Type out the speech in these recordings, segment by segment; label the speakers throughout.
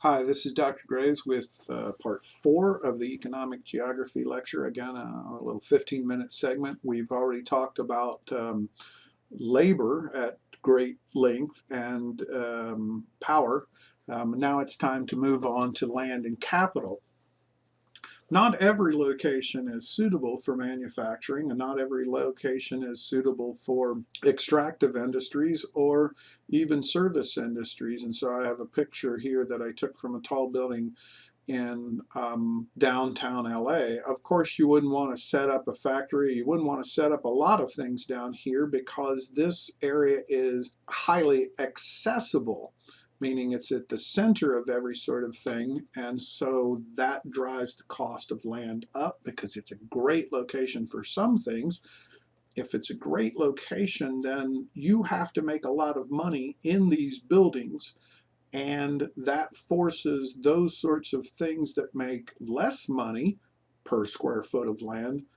Speaker 1: Hi, this is Dr. Graves with part 4 of the economic geography lecture. Again, a little 15-minute segment. We've already talked about labor at great length and power. Now it's time to move on to land and capital. Not every location is suitable for manufacturing, and not every location is suitable for extractive industries or even service industries. And so I have a picture here that I took from a tall building in downtown LA. Of course, you wouldn't want to set up a factory. You wouldn't want to set up a lot of things down here because this area is highly accessible, meaning it's at the center of every sort of thing. And so that drives the cost of land up because it's a great location for some things. If it's a great location, then you have to make a lot of money in these buildings, and that forces those sorts of things that make less money per square foot of land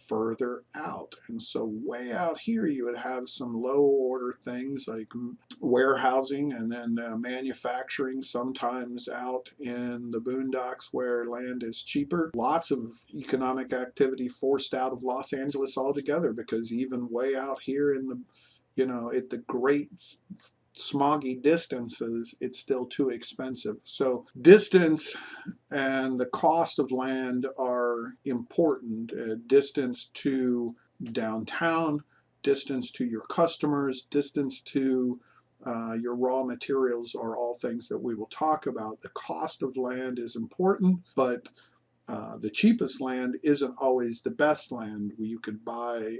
Speaker 1: further out. And so way out here you would have some low order things like warehousing and then manufacturing, sometimes out in the boondocks where land is cheaper. Lots of economic activity forced out of Los Angeles altogether because even way out here in the, at the great smoggy distances, it's still too expensive. So distance and the cost of land are important. Distance to downtown, distance to your customers, distance to your raw materials are all things that we will talk about. The cost of land is important, but the cheapest land isn't always the best land. You could buy,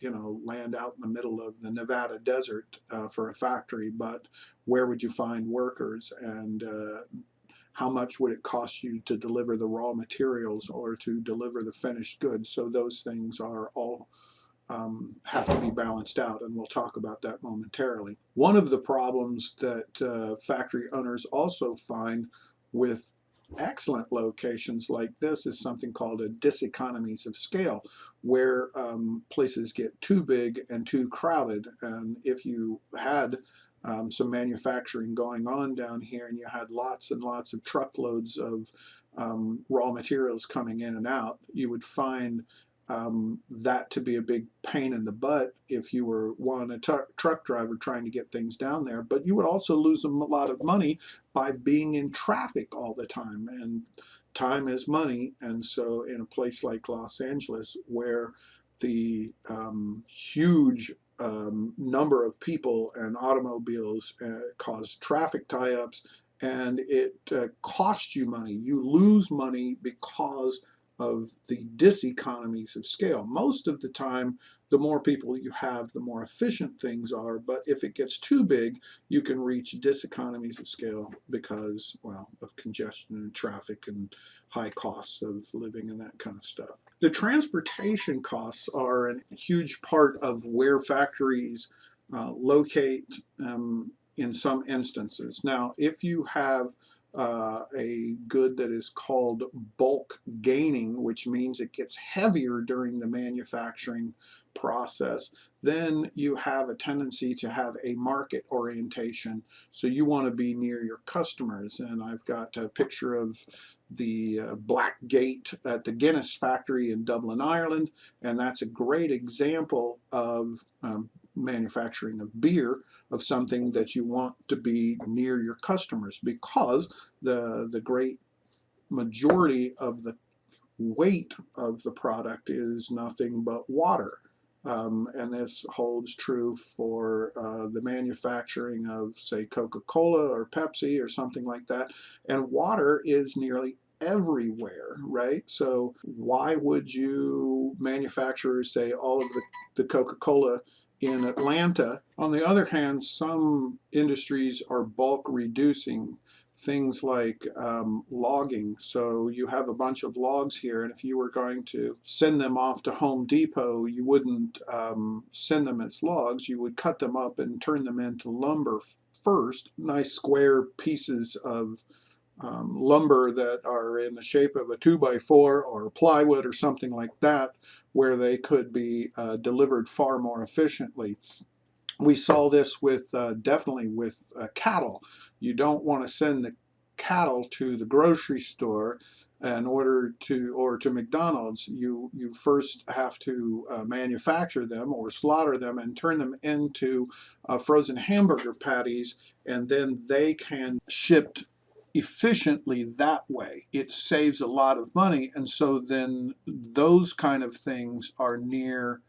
Speaker 1: land out in the middle of the Nevada desert for a factory, but where would you find workers, and how much would it cost you to deliver the raw materials or to deliver the finished goods? So those things are all have to be balanced out, and we'll talk about that momentarily. One of the problems that factory owners also find with excellent locations like this is something called a diseconomies of scale, where places get too big and too crowded. And if you had some manufacturing going on down here and you had lots and lots of truckloads of raw materials coming in and out, you would find that to be a big pain in the butt if you were a truck driver trying to get things down there. But you would also lose a lot of money by being in traffic all the time, and time is money. And so in a place like Los Angeles, where the huge number of people and automobiles cause traffic tie-ups, and it costs you money. You lose money because of the diseconomies of scale. Most of the time, the more people you have, the more efficient things are. But if it gets too big, you can reach diseconomies of scale because, well, of congestion and traffic and high costs of living and that kind of stuff. The transportation costs are a huge part of where factories locate in some instances. Now, if you have a good that is called bulk gaining, which means it gets heavier during the manufacturing process, then you have a tendency to have a market orientation. So you want to be near your customers. And I've got a picture of the Black Gate at the Guinness factory in Dublin, Ireland, and that's a great example of manufacturing of beer, of something that you want to be near your customers, because the great majority of the weight of the product is nothing but water. And this holds true for the manufacturing of, say, Coca-Cola or Pepsi or something like that. And water is nearly everywhere, right? So why would you manufacturers say all of the Coca-Cola in Atlanta? On the other hand, some industries are bulk reducing, things like logging. So you have a bunch of logs here, and if you were going to send them off to Home Depot, you wouldn't send them as logs. You would cut them up and turn them into lumber first, nice square pieces of lumber that are in the shape of a 2x4 or plywood or something like that, where they could be delivered far more efficiently. We saw this with definitely with cattle. You don't want to send the cattle to the grocery store in order to, or to McDonald's, you first have to manufacture them or slaughter them and turn them into frozen hamburger patties, and then they can shipped efficiently that way. It saves a lot of money, and so then those kind of things are near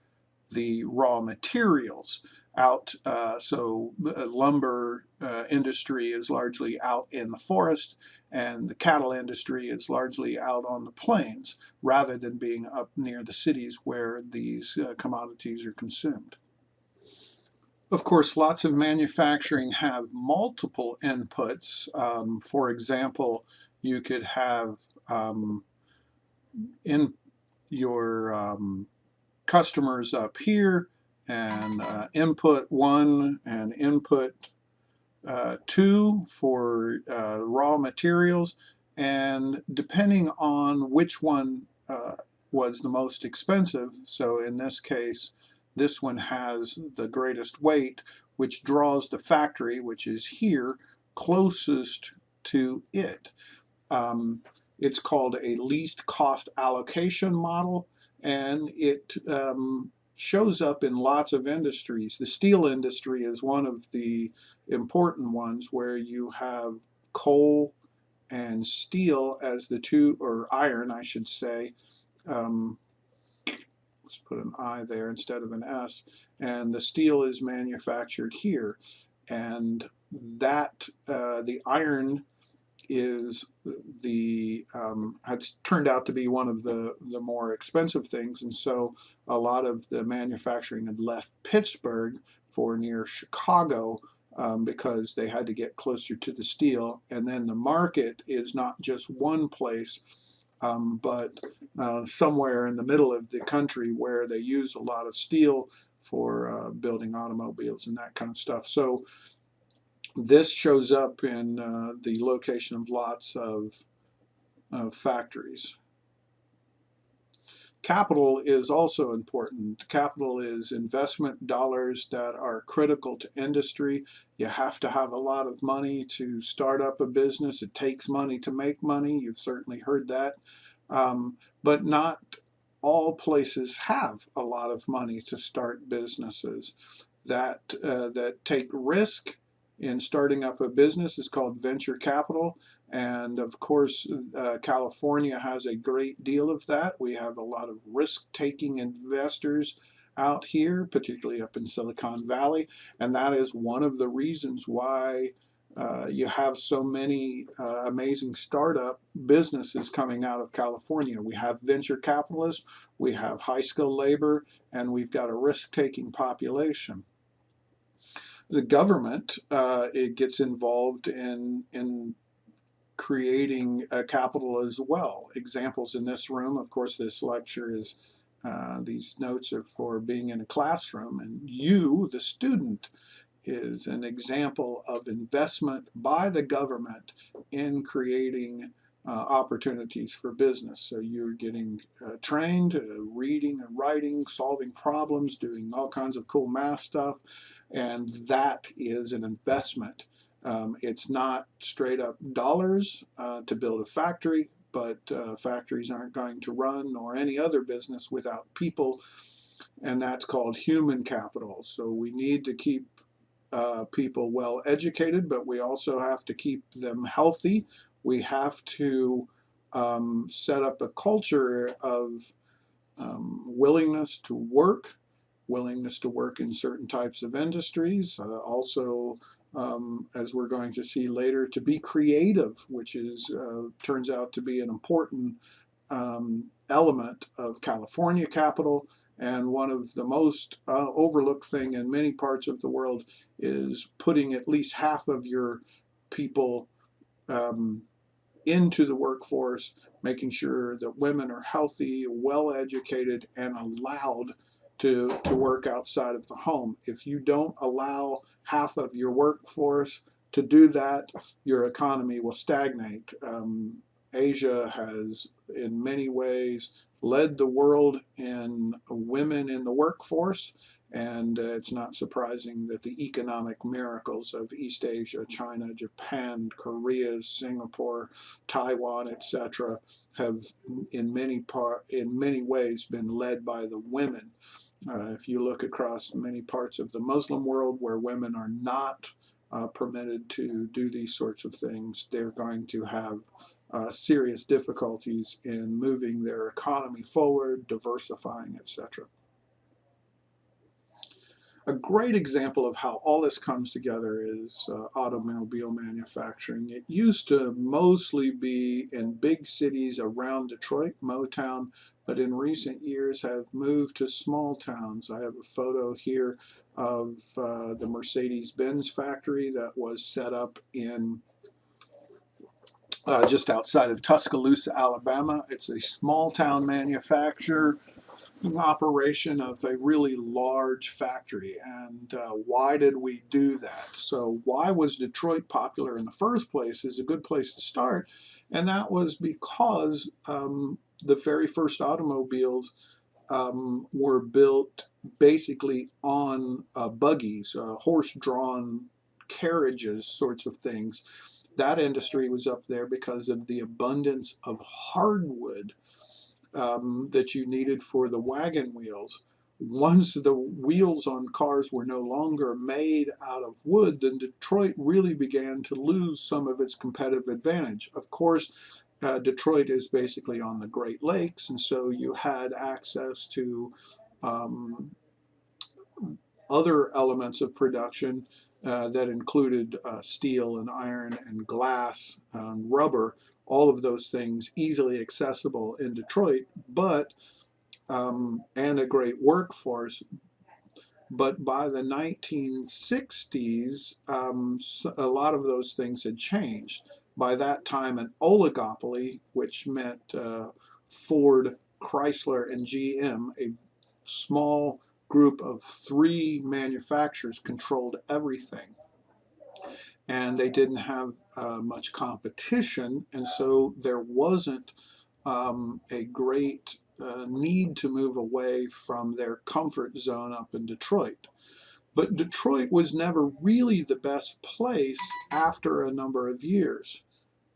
Speaker 1: the raw materials out. So lumber industry is largely out in the forest, and the cattle industry is largely out on the plains, rather than being up near the cities where these commodities are consumed. Of course, lots of manufacturing have multiple inputs. For example, you could have in your customers up here, and input 1 and input 2 for raw materials, and depending on which one was the most expensive, so in this case this one has the greatest weight, which draws the factory, which is here, closest to it. It's called a least cost allocation model, and it shows up in lots of industries. The steel industry is one of the important ones, where you have coal and steel as the two, or iron I should say. Let's put an I there instead of an S, and the steel is manufactured here, and that the iron is has turned out to be one of the more expensive things, and so a lot of the manufacturing had left Pittsburgh for near Chicago, because they had to get closer to the steel. And then the market is not just one place, but somewhere in the middle of the country where they use a lot of steel for building automobiles and that kind of stuff. So this shows up in the location of lots of factories. Capital is also important. Capital is investment dollars that are critical to industry. You have to have a lot of money to start up a business. It takes money to make money. You've certainly heard that. But not all places have a lot of money to start businesses. That take risk in starting up a business is called venture capital. And of course, California has a great deal of that. We have a lot of risk-taking investors out here, particularly up in Silicon Valley. And that is one of the reasons why you have so many amazing startup businesses coming out of California. We have venture capitalists, we have high-skilled labor, and we've got a risk-taking population. The government it gets involved in creating capital as well. Examples in this room, of course, this lecture is, these notes are for being in a classroom, and you, the student, is an example of investment by the government in creating opportunities for business. So you're getting trained, reading and writing, solving problems, doing all kinds of cool math stuff, and that is an investment. It's not straight up dollars to build a factory, but factories aren't going to run, or any other business, without people, and that's called human capital. So we need to keep people well educated, but we also have to keep them healthy. We have to set up a culture of willingness to work in certain types of industries. Also, as we're going to see later, to be creative, which is turns out to be an important element of California capital. And one of the most overlooked thing in many parts of the world is putting at least half of your people into the workforce, making sure that women are healthy, well educated, and allowed to work outside of the home. If you don't allow half of your workforce to do that, your economy will stagnate. Asia has, in many ways, led the world in women in the workforce, And it's not surprising that the economic miracles of East Asia, China, Japan, Korea, Singapore, Taiwan, etc., have in many ways been led by the women. If you look across many parts of the Muslim world where women are not permitted to do these sorts of things, they're going to have serious difficulties in moving their economy forward, diversifying, etc. A great example of how all this comes together is automobile manufacturing. It used to mostly be in big cities around Detroit, Motown, but in recent years have moved to small towns. I have a photo here of the Mercedes-Benz factory that was set up in just outside of Tuscaloosa, Alabama. It's a small town manufacturer operation of a really large factory. And why did we do that? So why was Detroit popular in the first place is a good place to start. And that was because the very first automobiles were built basically on buggies, horse-drawn carriages, sorts of things. That industry was up there because of the abundance of hardwood that you needed for the wagon wheels. Once the wheels on cars were no longer made out of wood, then Detroit really began to lose some of its competitive advantage. Of course, Detroit is basically on the Great Lakes, and so you had access to um, other elements of production that included steel and iron and glass and rubber, all of those things easily accessible in Detroit, but and a great workforce. But by the 1960s, a lot of those things had changed. By that time, an oligopoly, which meant Ford, Chrysler, and GM, a small group of three manufacturers, controlled everything. And they didn't have much competition, and so there wasn't a great need to move away from their comfort zone up in Detroit. But Detroit was never really the best place after a number of years.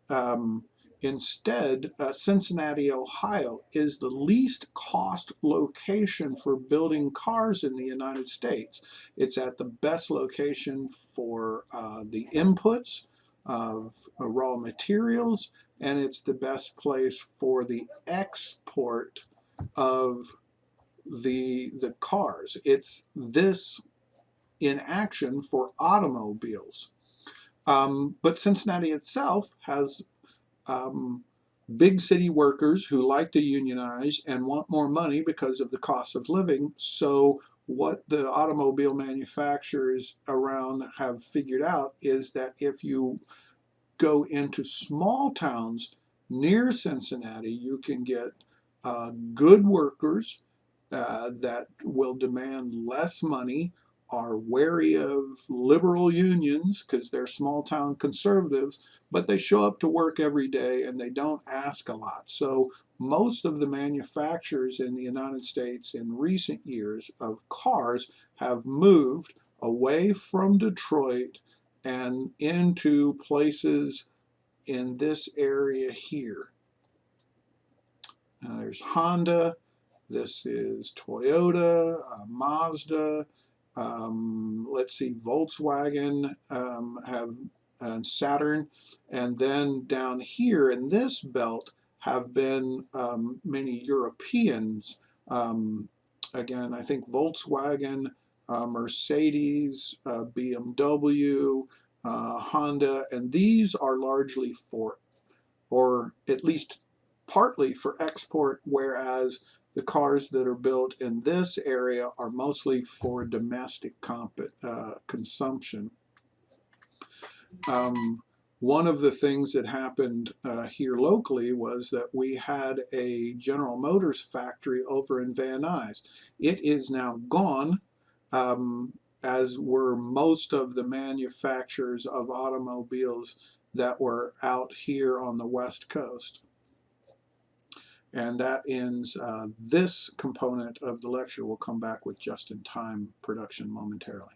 Speaker 1: Um, Instead, Cincinnati, Ohio is the least cost location for building cars in the United States. It's at the best location for the inputs of raw materials, and it's the best place for the export of the cars. It's this in action for automobiles. But Cincinnati itself has um, big city workers who like to unionize and want more money because of the cost of living. So what the automobile manufacturers around have figured out is that if you go into small towns near Cincinnati, you can get good workers that will demand less money, are wary of liberal unions because they're small town conservatives, but they show up to work every day and they don't ask a lot. So most of the manufacturers in the United States in recent years of cars have moved away from Detroit and into places in this area here. There's Honda, this is Toyota, Mazda, let's see, Volkswagen have and Saturn, and then down here in this belt have been many Europeans. Um, Again, I think Volkswagen, Mercedes, BMW, Honda, and these are largely for, or at least partly for export, whereas the cars that are built in this area are mostly for domestic consumption. One of the things that happened here locally was that we had a General Motors factory over in Van Nuys. It is now gone, as were most of the manufacturers of automobiles that were out here on the West Coast. And that ends this component of the lecture. We'll come back with just-in-time production momentarily.